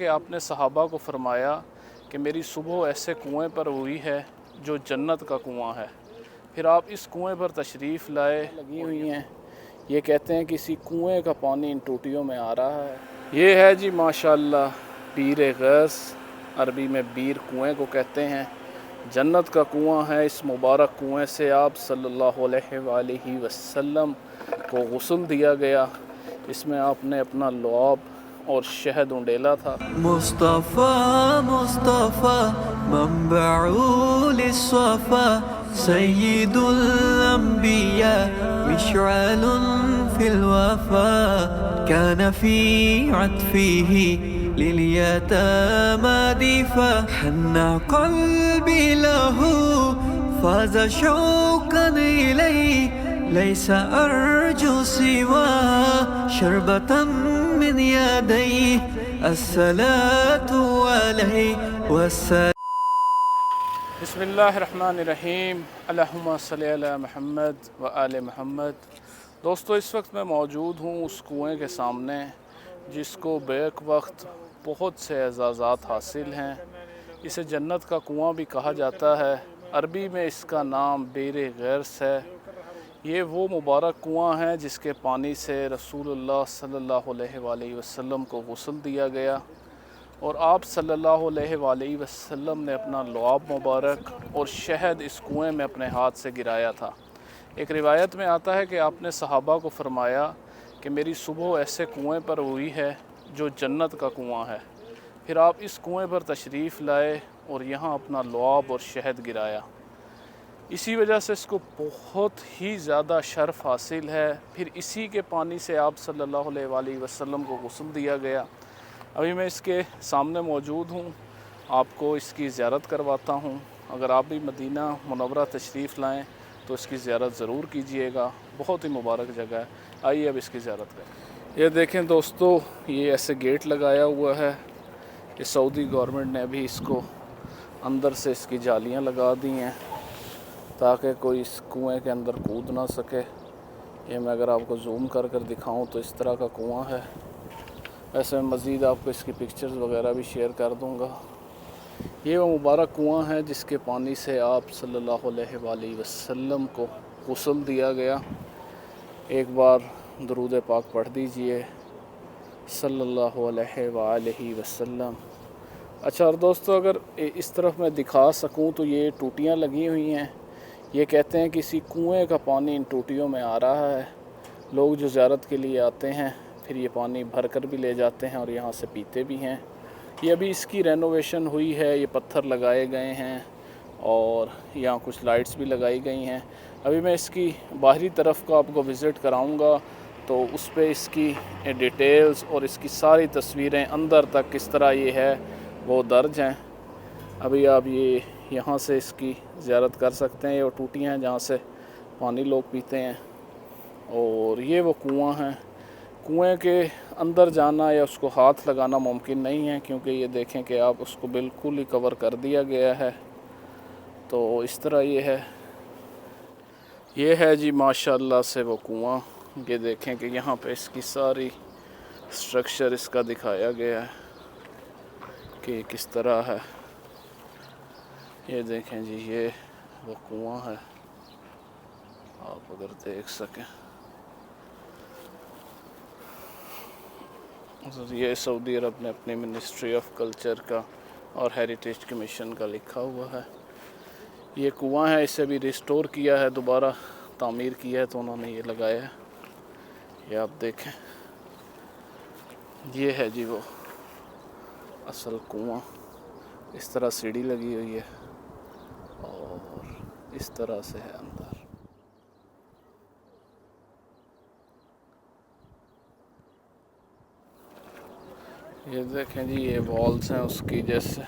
کہ آپ نے صحابہ کو فرمایا کہ میری صبح ایسے کنویں پر ہوئی ہے جو جنت کا کنواں ہے، پھر آپ اس کنویں پر تشریف لائے لگی ہوئی ہیں۔ یہ کہتے ہیں کسی کنویں کا پانی ان ٹوٹیوں میں آ رہا ہے۔ یہ ہے جی ماشاءاللہ بیر غیث، عربی میں بیر کنویں کو کہتے ہیں، جنت کا کنواں ہے۔ اس مبارک کنویں سے آپ صلی اللہ علیہ وآلہ وسلم کو غسل دیا گیا۔ اس میں آپ نے اپنا لعاب اور شہد انڈیلا تھا۔ مصطفى مصطفى منبع للصفا سيد الأنبياء مشعل في الوفا كان في عطفه لليتامى دفا حنى قلبي له فاز شوقا إليه ليس أرجو سوى شربة من يديه الصلاة عليه والسلام۔ بسم اللہ الرحمن الرحیم، اللہم صلی علی محمد و آل محمد۔ دوستو، اس وقت میں موجود ہوں اس کنویں کے سامنے جس کو بیک وقت بہت سے اعزازات حاصل ہیں۔ اسے جنت کا کنواں بھی کہا جاتا ہے، عربی میں اس کا نام بیر غیث ہے۔ یہ وہ مبارک کنواں ہے جس کے پانی سے رسول اللہ صلی اللہ علیہ وآلہ وسلم کو غسل دیا گیا، اور آپ صلی اللہ علیہ وآلہ وسلم نے اپنا لعاب مبارک اور شہد اس کنویں میں اپنے ہاتھ سے گرایا تھا۔ ایک روایت میں آتا ہے کہ آپ نے صحابہ کو فرمایا کہ میری صبح ایسے کنویں پر ہوئی ہے جو جنت کا کنواں ہے، پھر آپ اس کنویں پر تشریف لائے اور یہاں اپنا لعاب اور شہد گرایا۔ اسی وجہ سے اس کو بہت ہی زیادہ شرف حاصل ہے۔ پھر اسی کے پانی سے آپ صلی اللہ علیہ وآلہ وسلم کو غسل دیا گیا۔ ابھی میں اس کے سامنے موجود ہوں، آپ کو اس کی زیارت کرواتا ہوں۔ اگر آپ بھی مدینہ منورہ تشریف لائیں تو اس کی زیارت ضرور کیجئے گا، بہت ہی مبارک جگہ ہے۔ آئیے اب اس کی زیارت کریں۔ یہ دیکھیں دوستو، یہ ایسے گیٹ لگایا ہوا ہے، یہ سعودی گورنمنٹ نے ابھی اس کو اندر سے اس کی جالیاں لگا دی ہیں تاکہ کوئی اس کنویں کے اندر کود نہ سکے۔ یہ میں اگر آپ کو زوم کر دکھاؤں تو اس طرح کا کنواں ہے۔ ایسے میں مزید آپ کو اس کی پکچرز وغیرہ بھی شیئر کر دوں گا۔ یہ وہ مبارک کنواں ہے جس کے پانی سے آپ صلی اللہ علیہ وآلہ وسلم کو غسل دیا گیا۔ ایک بار درود پاک پڑھ دیجئے صلی اللہ علیہ وآلہ وسلم۔ اچھا، اور دوستو اگر اس طرف میں دکھا سکوں تو یہ ٹوٹیاں لگی ہوئی ہیں۔ یہ کہتے ہیں کسی کنویں کا پانی ان ٹوٹیوں میں آ رہا ہے۔ لوگ جو زیارت کے لیے آتے ہیں پھر یہ پانی بھر کر بھی لے جاتے ہیں اور یہاں سے پیتے بھی ہیں۔ یہ ابھی اس کی رینوویشن ہوئی ہے، یہ پتھر لگائے گئے ہیں اور یہاں کچھ لائٹس بھی لگائی گئی ہیں۔ ابھی میں اس کی باہری طرف کو آپ کو وزٹ کراؤں گا تو اس پہ اس کی ڈیٹیلز اور اس کی ساری تصویریں اندر تک کس طرح یہ ہے وہ درج ہیں۔ ابھی آپ یہاں سے اس کی زیارت کر سکتے ہیں۔ یہ وہ ٹوٹیاں ہیں جہاں سے پانی لوگ پیتے ہیں، اور یہ وہ کنواں ہیں۔ کنویں کے اندر جانا یا اس کو ہاتھ لگانا ممکن نہیں ہے کیونکہ یہ دیکھیں کہ آپ اس کو بالکل ہی کور کر دیا گیا ہے۔ تو اس طرح یہ ہے جی ماشاءاللہ سے وہ کنواں۔ یہ دیکھیں کہ یہاں پہ اس کی ساری سٹرکچر اس کا دکھایا گیا ہے کہ کس طرح ہے۔ یہ دیکھیں جی، یہ وہ کنواں ہے، آپ اگر دیکھ سکیں۔ یہ سعودی عرب نے اپنی منسٹری آف کلچر کا اور ہیریٹیج کمیشن کا لکھا ہوا ہے۔ یہ کنواں ہے، اسے بھی ریسٹور کیا ہے، دوبارہ تعمیر کیا ہے تو انہوں نے یہ لگایا ہے۔ یہ آپ دیکھیں، یہ ہے جی وہ اصل کنواں۔ اس طرح سیڑھی لگی ہوئی ہے اور اس طرح سے ہے اندر۔ یہ دیکھیں جی، یہ والز ہیں اس کی، جیسے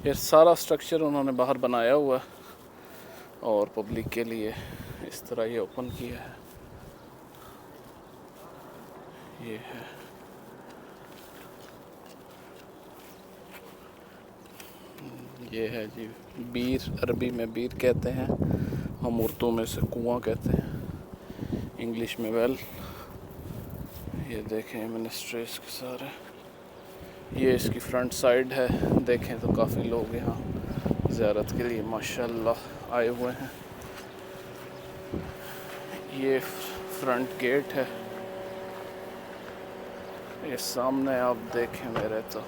یہ سارا سٹرکچر انہوں نے باہر بنایا ہوا ہے اور پبلک کے لیے اس طرح یہ اوپن کیا ہے۔ یہ ہے، یہ ہے جی بیر، عربی میں بیر کہتے ہیں، ہم اردو میں سے کنواں کہتے ہیں، انگلش میں ویل۔ یہ دیکھیں منسٹریز کے سارے، یہ اس کی فرنٹ سائڈ ہے، دیکھیں تو کافی لوگ یہاں زیارت کے لیے ماشاءاللہ آئے ہوئے ہیں۔ یہ فرنٹ گیٹ ہے، یہ سامنے آپ دیکھیں میرے تو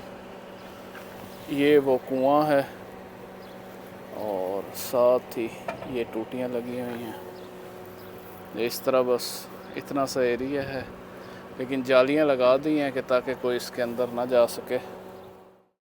یہ وہ کنواں ہے، اور ساتھ ہی یہ ٹوٹیاں لگی ہوئی ہیں۔ اس طرح بس اتنا سا ایریا ہے، لیکن جالیاں لگا دی ہیں کہ تاکہ کوئی اس کے اندر نہ جا سکے۔